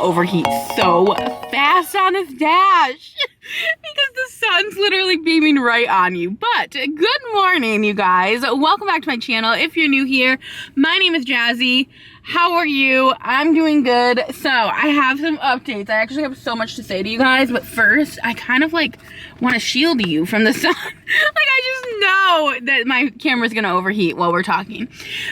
overheat so fast on this dash because the sun's literally beaming right on you. But good morning, you guys. Welcome back to my channel. If you're new here, my name is Jazzy. How are you? I'm doing good. So I have some updates. I actually have so much to say to you guys, but first I kind of like want to shield you from the sun. I just know that my camera's gonna overheat while we're talking.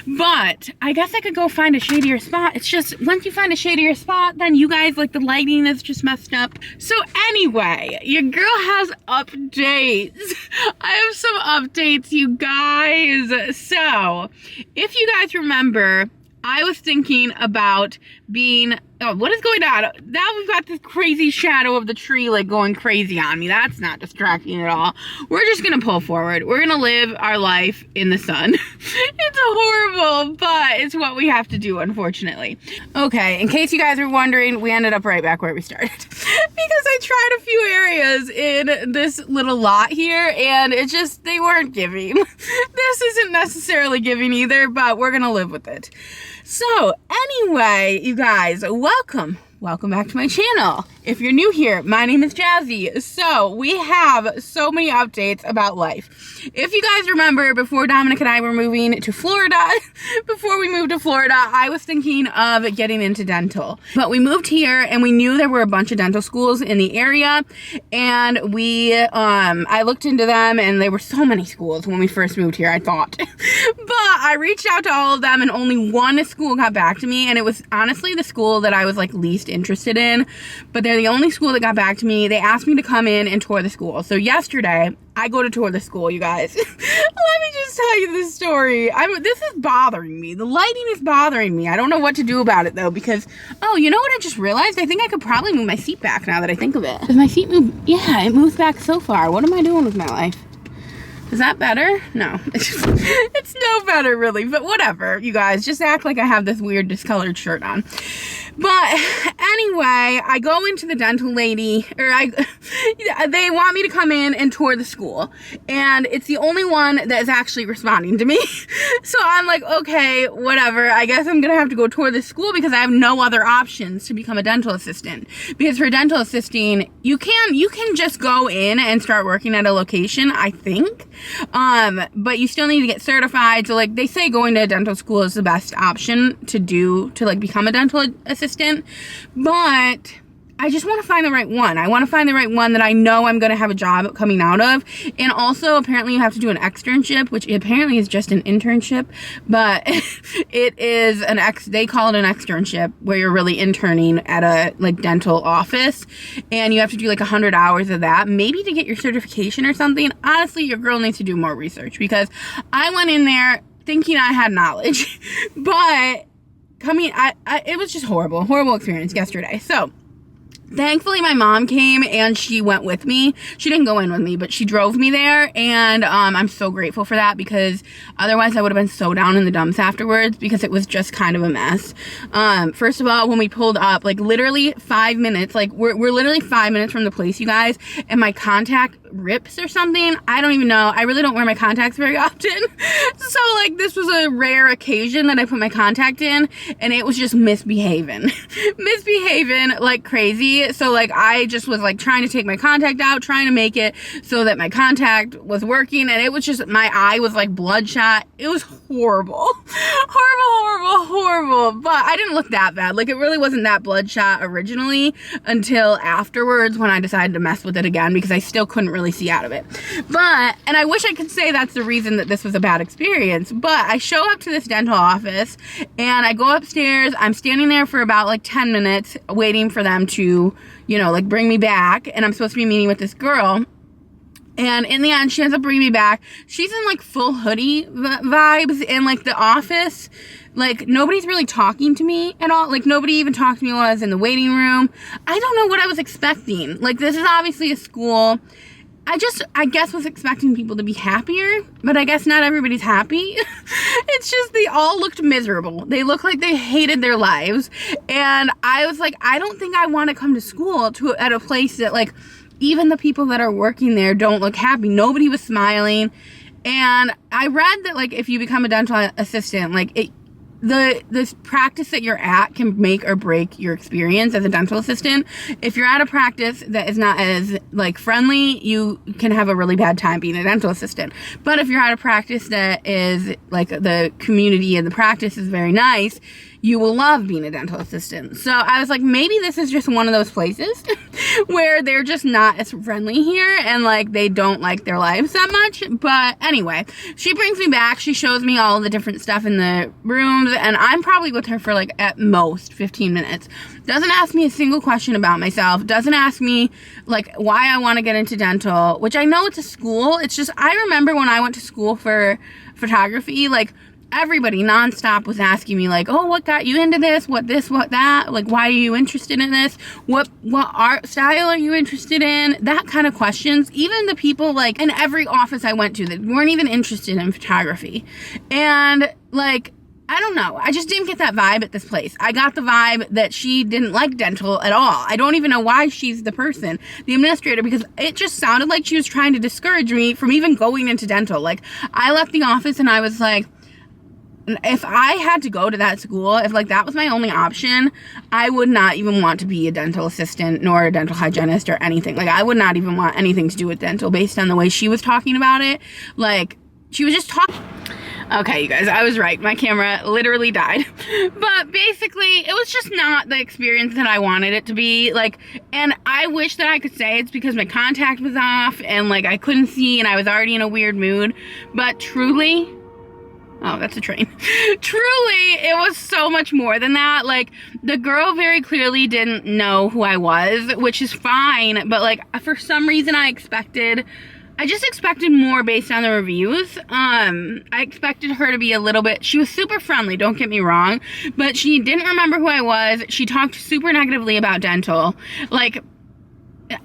But I guess I could go find a shadier spot. It's just once you find a shadier spot, then you guys, like, the lighting is just messed up. So anyway, your girl has updates. I have some updates, you guys. So if you guys remember, I was thinking about being, oh, what is going on? Now we've got this crazy shadow of the tree like going crazy on me. That's not distracting at all. We're just gonna pull forward. We're gonna live our life in the sun. It's horrible, but it's what we have to do, unfortunately. Okay, in case you guys were wondering, we ended up right back where we started. Because I tried a few areas in this little lot here and it just, they weren't giving. This isn't necessarily giving either, but we're gonna live with it. So anyway, you guys, welcome back to my channel. If you're new here, my name is Jazzy. So we have so many updates about life. If you guys remember, before Dominic and I were moving to Florida, before we moved to Florida, I was thinking of getting into dental. But we moved here and we knew there were a bunch of dental schools in the area. And I looked into them and there were so many schools when we first moved here, I thought. But I reached out to all of them and only one school got back to me. And it was honestly the school that I was like least interested in, but they're the only school that got back to me. They asked me to come in and tour the school. So yesterday I go to tour the school, you guys. Let me just tell you this story. This is bothering me. The lighting is bothering me. I don't know what to do about it though, because, oh, you know what I just realized? I think I could probably move my seat back now that I think of it. Does my seat move? Yeah, it moves back so far. What am I doing with my life? Is that better? No. It's no better, really. But whatever, you guys. Just act like I have this weird discolored shirt on. But anyway, I go into the dental lady, they want me to come in and tour the school. And it's the only one that is actually responding to me. So I'm like, okay, whatever. I guess I'm going to have to go tour the school because I have no other options to become a dental assistant. Because for dental assisting, you can just go in and start working at a location, I think. But you still need to get certified. So like they say going to a dental school is the best option to like become a dental assistant. But I just want to find the right one. I want to find the right one that I know I'm going to have a job coming out of. And also, apparently, you have to do an externship, which apparently is just an internship. But it is they call it an externship, where you're really interning at a like dental office. And you have to do like 100 hours of that, maybe to get your certification or something. Honestly, your girl needs to do more research because I went in there thinking I had knowledge. But it was just horrible experience yesterday. So thankfully my mom came and she went with me. She didn't go in with me, but she drove me there, and I'm so grateful for that because otherwise I would have been so down in the dumps afterwards because it was just kind of a mess. First of all, when we pulled up, like literally 5 minutes, like we're literally 5 minutes from the place, you guys, and my contact rips or something. I don't even know. I really don't wear my contacts very often. So like this was a rare occasion that I put my contact in and it was just misbehaving like crazy. So like I just was like trying to take my contact out, trying to make it so that my contact was working, and it was just, my eye was like bloodshot. It was horrible. Horrible. But I didn't look that bad. Like it really wasn't that bloodshot originally until afterwards when I decided to mess with it again because I still couldn't really see out of it. But, and I wish I could say that's the reason that this was a bad experience, but I show up to this dental office and I go upstairs. I'm standing there for about like 10 minutes waiting for them to, you know, like bring me back, and I'm supposed to be meeting with this girl. And in the end, she ends up bringing me back. She's in like full hoodie vibes, and like the office, like nobody's really talking to me at all. Like nobody even talked to me while I was in the waiting room. I don't know what I was expecting. Like this is obviously a school. I guess was expecting people to be happier, but I guess not everybody's happy. It's just, they all looked miserable. They looked like they hated their lives. And I was like, I don't think I want to come to school at a place that like, even the people that are working there don't look happy. Nobody was smiling. And I read that like, if you become a dental assistant, like the practice that you're at can make or break your experience as a dental assistant. If you're at a practice that is not as like friendly, you can have a really bad time being a dental assistant. But if you're at a practice that is like the community and the practice is very nice, you will love being a dental assistant. So I was like, maybe this is just one of those places where they're just not as friendly here and like they don't like their lives that much. But anyway, she brings me back. She shows me all the different stuff in the rooms, and I'm probably with her for like at most 15 minutes. Doesn't ask me a single question about myself. Doesn't ask me like why I want to get into dental, which I know it's a school. It's just, I remember when I went to school for photography, like everybody nonstop was asking me like, oh, what got you into this? What this, what that? Like, why are you interested in this? What art style are you interested in? That kind of questions. Even the people like in every office I went to that weren't even interested in photography. And like, I don't know. I just didn't get that vibe at this place. I got the vibe that she didn't like dental at all. I don't even know why she's the person, the administrator, because it just sounded like she was trying to discourage me from even going into dental. Like, I left the office and I was like, if I had to go to that school, if like that was my only option, I would not even want to be a dental assistant nor a dental hygienist or anything. Like, I would not even want anything to do with dental based on the way she was talking about it. Like, she was just talking. Okay, you guys, I was right. My camera literally died. But basically, it was just not the experience that I wanted it to be. Like, and I wish that I could say it's because my contact was off and like I couldn't see and I was already in a weird mood. But truly, oh, that's a train. Truly, it was so much more than that. Like, the girl very clearly didn't know who I was, which is fine. But like, for some reason I just expected more based on the reviews. I expected her to be a little bit, she was super friendly, don't get me wrong, but she didn't remember who I was. She talked super negatively about dental. Like,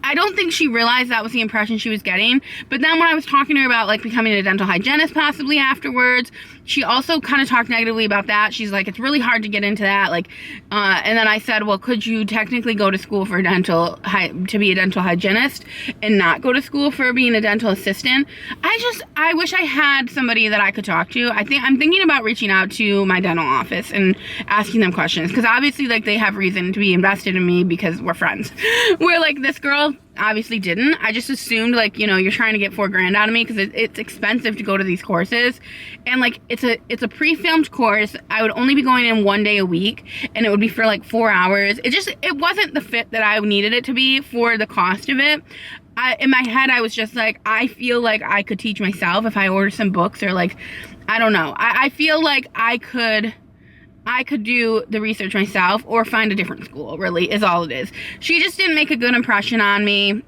I don't think she realized that was the impression she was getting. But then when I was talking to her about like becoming a dental hygienist possibly afterwards, she also kind of talked negatively about that. She's like, it's really hard to get into that. Like, and then I said, well, could you technically go to school for to be a dental hygienist and not go to school for being a dental assistant? I wish I had somebody that I could talk to. I'm thinking about reaching out to my dental office and asking them questions, because obviously like they have reason to be invested in me because we're friends. Where like this girl obviously didn't. I just assumed like, you know, you're trying to get $4,000 out of me because it's expensive to go to these courses. And like, it's a pre-filmed course. I would only be going in 1 day a week and it would be for like 4 hours. It wasn't the fit that I needed it to be for the cost of it. In my head, I was just like, I feel like I could teach myself if I order some books, or like, I don't know. I feel like I could do the research myself or find a different school, really, is all it is. She just didn't make a good impression on me.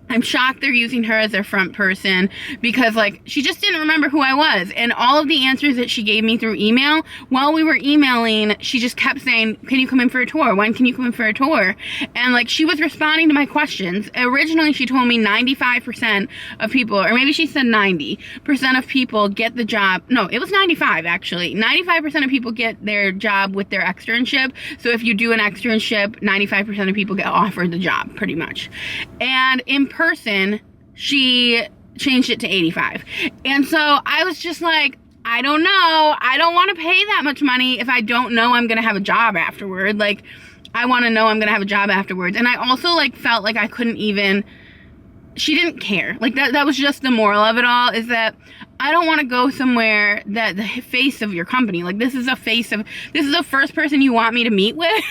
I'm shocked they're using her as their front person because, like, she just didn't remember who I was. And all of the answers that she gave me through email, while we were emailing, she just kept saying, can you come in for a tour? When can you come in for a tour? And, like, she was responding to my questions. Originally, she told me 95% of people, or maybe she said 90% of people get the job. No, it was 95, actually. 95% of people get their job with their externship. So if you do an externship, 95% of people get offered the job, pretty much. And in person, she changed it to 85. And so I was just like, I don't know. I don't want to pay that much money if I don't know I'm going to have a job afterward. Like, I want to know I'm going to have a job afterwards. And I also like felt like I couldn't even, she didn't care. Like that was just the moral of it all, is that I don't want to go somewhere that the face of your company, like this is the first person you want me to meet with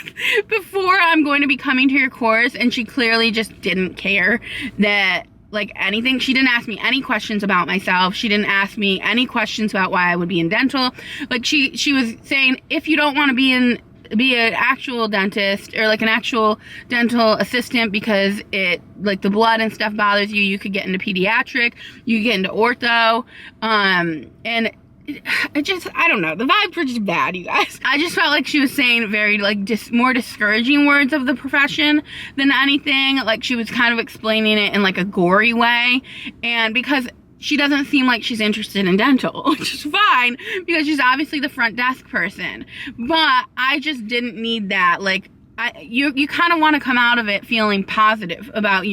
before I'm going to be coming to your course. And she clearly just didn't care that like anything. She didn't ask me any questions about myself. She didn't ask me any questions about why I would be in dental. Like she was saying, if you don't want to be an actual dentist or like an actual dental assistant because it like the blood and stuff bothers you, you could get into pediatric, you could get into ortho, and it just, I don't know, the vibes were just bad, you guys. I just felt like she was saying very like more discouraging words of the profession than anything. Like she was kind of explaining it in like a gory way, and because she doesn't seem like she's interested in dental, which is fine because she's obviously the front desk person. But I just didn't need that. Like, you kind of want to come out of it feeling positive about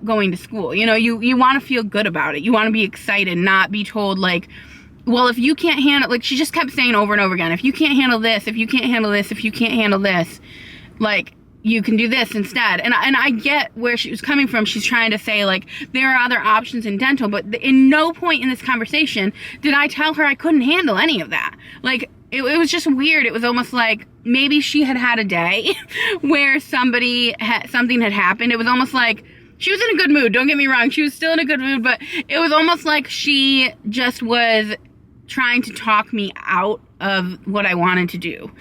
going to school. You know, you want to feel good about it. You want to be excited, not be told like, well, if you can't handle, like, she just kept saying over and over again, if you can't handle this, if you can't handle this, if you can't handle this, like, you can do this instead. And I get where she was coming from. She's trying to say, like, there are other options in dental, but in no point in this conversation did I tell her I couldn't handle any of that. Like, it was just weird. It was almost like maybe she had a day where something had happened. It was almost like she was in a good mood. Don't get me wrong. She was still in a good mood, but it was almost like she just was trying to talk me out of what I wanted to do.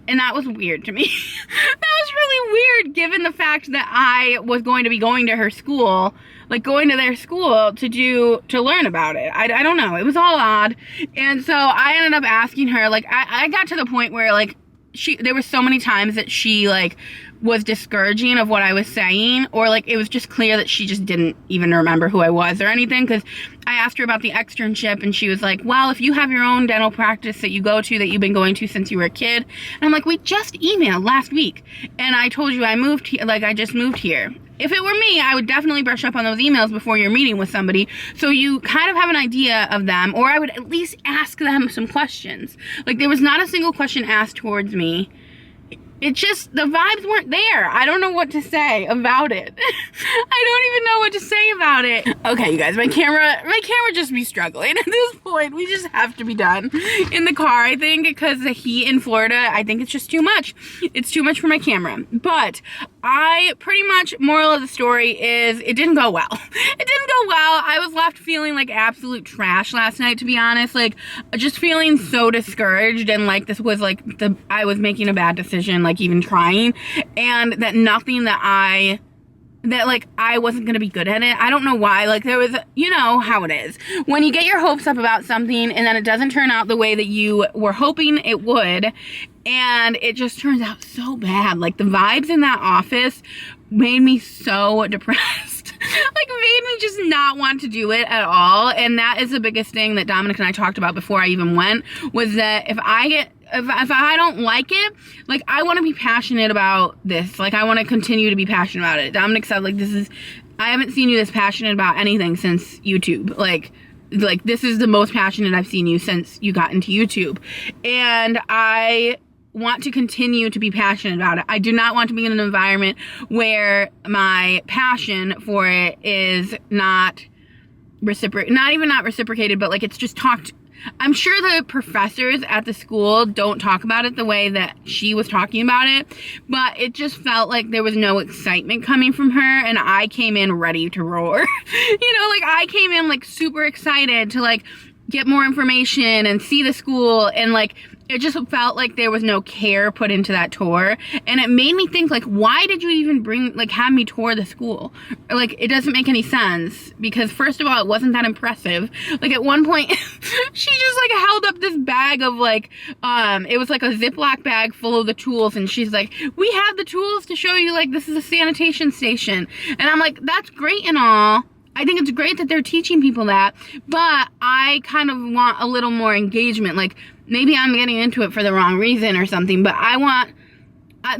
And that was weird to me. That was really weird given the fact that I was going to be going to her school, like going to their school to learn about it. I don't know. It was all odd. And so I ended up asking her, like, I got to the point where, like, there were so many times that she, like, was discouraging of what I was saying, or like it was just clear that she just didn't even remember who I was or anything, because I asked her about the externship and she was like, well, if you have your own dental practice that you go to, that you've been going to since you were a kid. And I'm like, we just emailed last week and I told you I moved here, like I just moved here. If it were me, I would definitely brush up on those emails before you're meeting with somebody, so you kind of have an idea of them, or I would at least ask them some questions. Like, there was not a single question asked towards me. It just, the vibes weren't there. I don't know what to say about it. I don't even know what to say about it. Okay, you guys, my camera just be struggling at this point. We just have to be done in the car, I think, because the heat in Florida, I think it's just too much. It's too much for my camera. But I pretty much, moral of the story is, it didn't go well. It didn't go well. I was left feeling like absolute trash last night, to be honest. Like, just feeling so discouraged, and like this was like I was making a bad decision, like even trying, and that nothing that I wasn't gonna be good at it. I don't know why. Like, there was, you know how it is when you get your hopes up about something and then it doesn't turn out the way that you were hoping it would, and it just turns out so bad. Like, the vibes in that office made me so depressed. Like, made me just not want to do it at all. And that is the biggest thing that Dominic and I talked about before I even went, was that if I don't like it, like, I want to be passionate about this. Like, I want to continue to be passionate about it. Dominic said, like, I haven't seen you this passionate about anything since YouTube. Like this is the most passionate I've seen you since you got into YouTube. And I want to continue to be passionate about it. I do not want to be in an environment where my passion for it is not reciprocated, but like, it's just talked. I'm sure the professors at the school don't talk about it the way that she was talking about it, but it just felt like there was no excitement coming from her, and I came in ready to roar. You know, like, I came in like super excited to like get more information and see the school, and like, it just felt like there was no care put into that tour. And it made me think, like, why did you even have me tour the school? Like, it doesn't make any sense, because first of all, it wasn't that impressive. Like, at one point, she just like held up this bag of like, it was like a Ziploc bag full of the tools, and she's like, we have the tools to show you, like, this is a sanitation station. And I'm like, that's great and all. I think it's great that they're teaching people that, but I kind of want a little more engagement. Like, maybe I'm getting into it for the wrong reason or something, but I want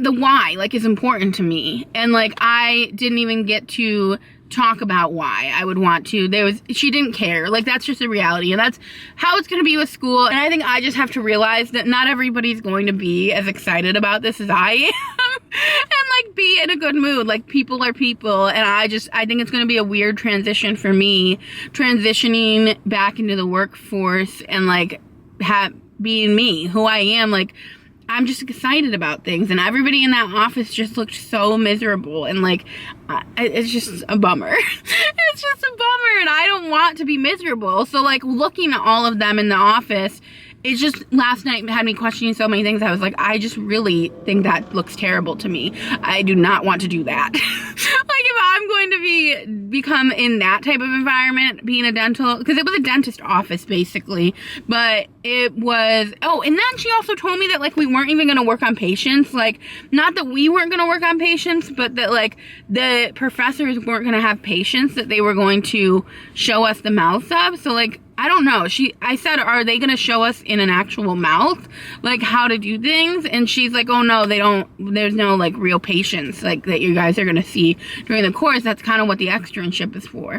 the why, like, is important to me. And like, I didn't even get to talk about why I would want to. She didn't care. Like, that's just the reality, and that's how it's going to be with school. And I think I just have to realize that not everybody's going to be as excited about this as I am and like be in a good mood. Like, people are people, and I think it's going to be a weird transition for me, transitioning back into the workforce and like being me, who I am. Like, I'm just excited about things, and everybody in that office just looked so miserable, and like, it's just a bummer. It's just a bummer, and I don't want to be miserable. So like, looking at all of them in the office, it just, last night had me questioning so many things. I was like, I just really think that looks terrible to me. I do not want to do that. Like, if I'm going to become in that type of environment, being a dental, because it was a dentist office basically, but it was, oh, and then she also told me that like, we weren't even going to work on patients. Like, not that we weren't going to work on patients, but that like, the professors weren't going to have patients, that they were going to show us the mouth up. So like, I don't know. I said, are they going to show us in an actual mouth, like, how to do things? And she's like, oh no, they don't, there's no like real patients like that you guys are going to see during the course. That's kind of what the externship is for,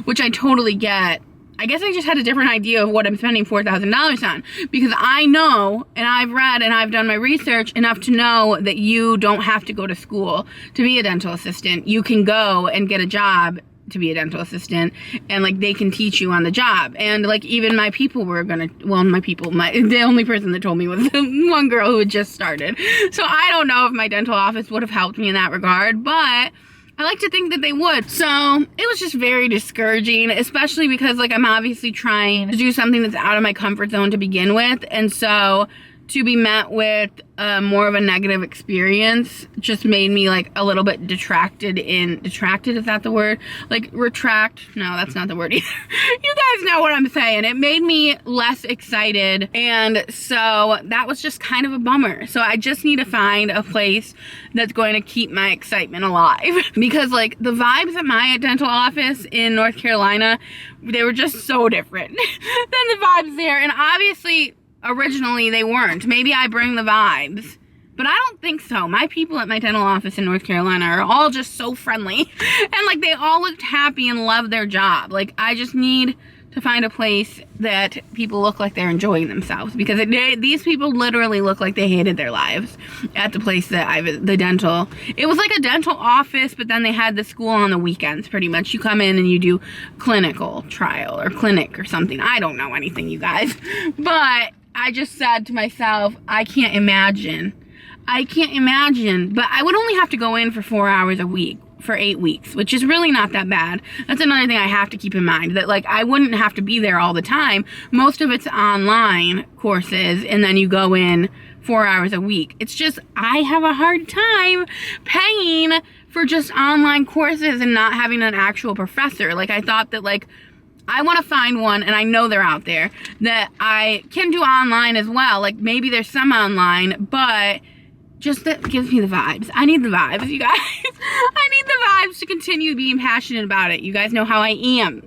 which I totally get. I guess I just had a different idea of what I'm spending $4,000 on, because I know, and I've read and I've done my research enough to know that you don't have to go to school to be a dental assistant. You can go and get a job to be a dental assistant, and like they can teach you on the job. And like even my people were gonna, well, the only person that told me was the one girl who had just started. So I don't know if my dental office would have helped me in that regard, but I like to think that they would. So it was just very discouraging, especially because like I'm obviously trying to do something that's out of my comfort zone to begin with. And so to be met with more of a negative experience just made me like a little bit detracted, is that the word? Like retract? No, that's not the word either. You guys know what I'm saying. It made me less excited, and so that was just kind of a bummer. So I just need to find a place that's going to keep my excitement alive, because like the vibes at my dental office in North Carolina, they were just so different than the vibes there. And obviously originally they weren't. Maybe I bring the vibes, but I don't think so. My people at my dental office in North Carolina are all just so friendly, and like they all looked happy and loved their job. Like I just need to find a place that people look like they're enjoying themselves, because these people literally look like they hated their lives at the place that the dental. It was like a dental office, but then they had the school on the weekends pretty much. You come in and you do clinical trial or clinic or something. I don't know anything, you guys, but I just said to myself, I can't imagine, but I would only have to go in for 4 hours a week for 8 weeks, which is really not that bad. That's another thing I have to keep in mind, that like I wouldn't have to be there all the time. Most of it's online courses, and then you go in 4 hours a week. It's just, I have a hard time paying for just online courses and not having an actual professor. Like I thought that like, I want to find one, and I know they're out there, that I can do online as well. Like maybe there's some online, but just that gives me the vibes. I need the vibes, you guys. I need the vibes to continue being passionate about it. You guys know how I am.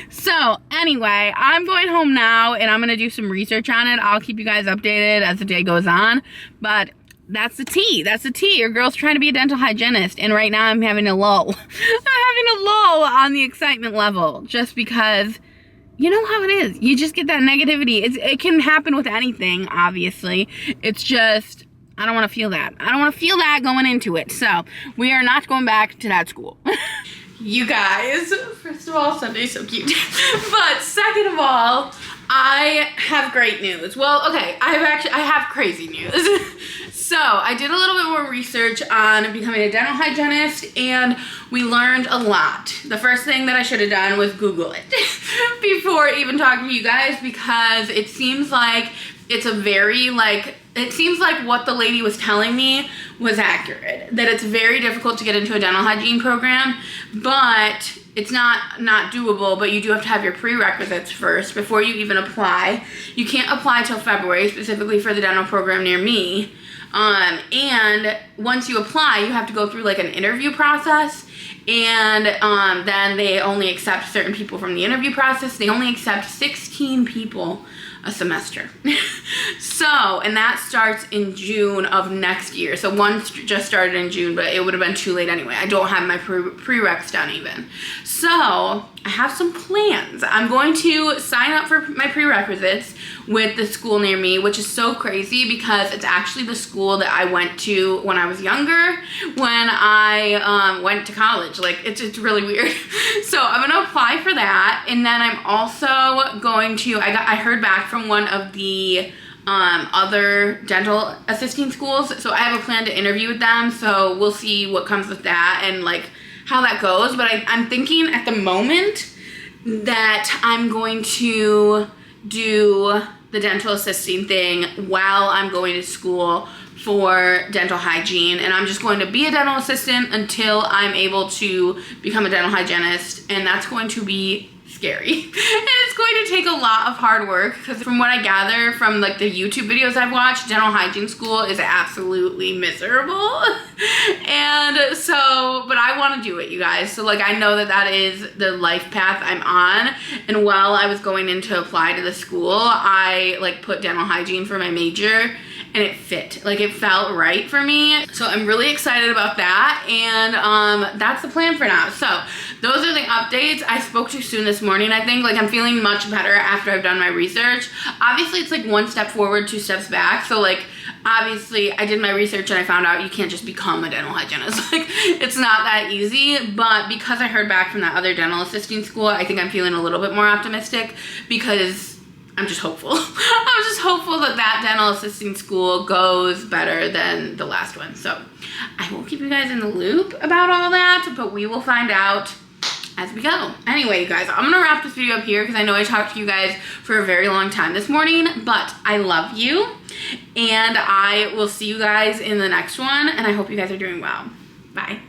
So anyway, I'm going home now, and I'm going to do some research on it. I'll keep you guys updated as the day goes on, but that's the tea. That's the tea. Your girl's trying to be a dental hygienist, and right now I'm having a lull. I'm having a lull on the excitement level, just because you know how it is. You just get that negativity. It can happen with anything, obviously. It's just, I don't want to feel that. I don't want to feel that going into it. So we are not going back to that school. You guys, first of all, Sunday's so cute. But second of all, I have great news. Well, okay, I have crazy news. So I did a little bit more research on becoming a dental hygienist, and we learned a lot. The first thing that I should have done was Google it before even talking to you guys, because it seems like it's a very it seems like what the lady was telling me was accurate, that it's very difficult to get into a dental hygiene program, but it's not doable, but you do have to have your prerequisites first before you even apply. You can't apply till February, specifically for the dental program near me. And once you apply, you have to go through like an interview process, and then they only accept certain people from the interview process. They only accept 16 people a semester. So, and that starts in June of next year. So one just started in June, but it would have been too late anyway. I don't have my prereqs done even. So I have some plans. I'm going to sign up for my prerequisites with the school near me, which is so crazy because it's actually the school that I went to when I was younger, when I went to college. Like, it's really weird. So I'm gonna apply for that, and then I'm also going to, I heard back from one of the other dental assisting schools, so I have a plan to interview with them, so we'll see what comes with that and like how that goes. But I'm thinking at the moment that I'm going to do the dental assisting thing while I'm going to school for dental hygiene, and I'm just going to be a dental assistant until I'm able to become a dental hygienist, and that's going to be scary. And it's going to take a lot of hard work, because from what I gather from like the YouTube videos I've watched, dental hygiene school is absolutely miserable. And so, but I want to do it, you guys. So like, I know that that is the life path I'm on. And while I was going in to apply to the school, I like put dental hygiene for my major. and it fit. Like, it felt right for me. So I'm really excited about that, and that's the plan for now. So those are the updates. I spoke too soon this morning, I think. Like, I'm feeling much better after I've done my research. Obviously, it's like 1 step forward, 2 steps back. So like, obviously I did my research and I found out you can't just become a dental hygienist. Like, it's not that easy. But because I heard back from that other dental assisting school, I think I'm feeling a little bit more optimistic, because I'm just hopeful. I'm just hopeful that that dental assisting school goes better than the last one. So I will keep you guys in the loop about all that, but we will find out as we go. Anyway, you guys, I'm gonna wrap this video up here because I know I talked to you guys for a very long time this morning, but I love you, and I will see you guys in the next one, and I hope you guys are doing well. Bye.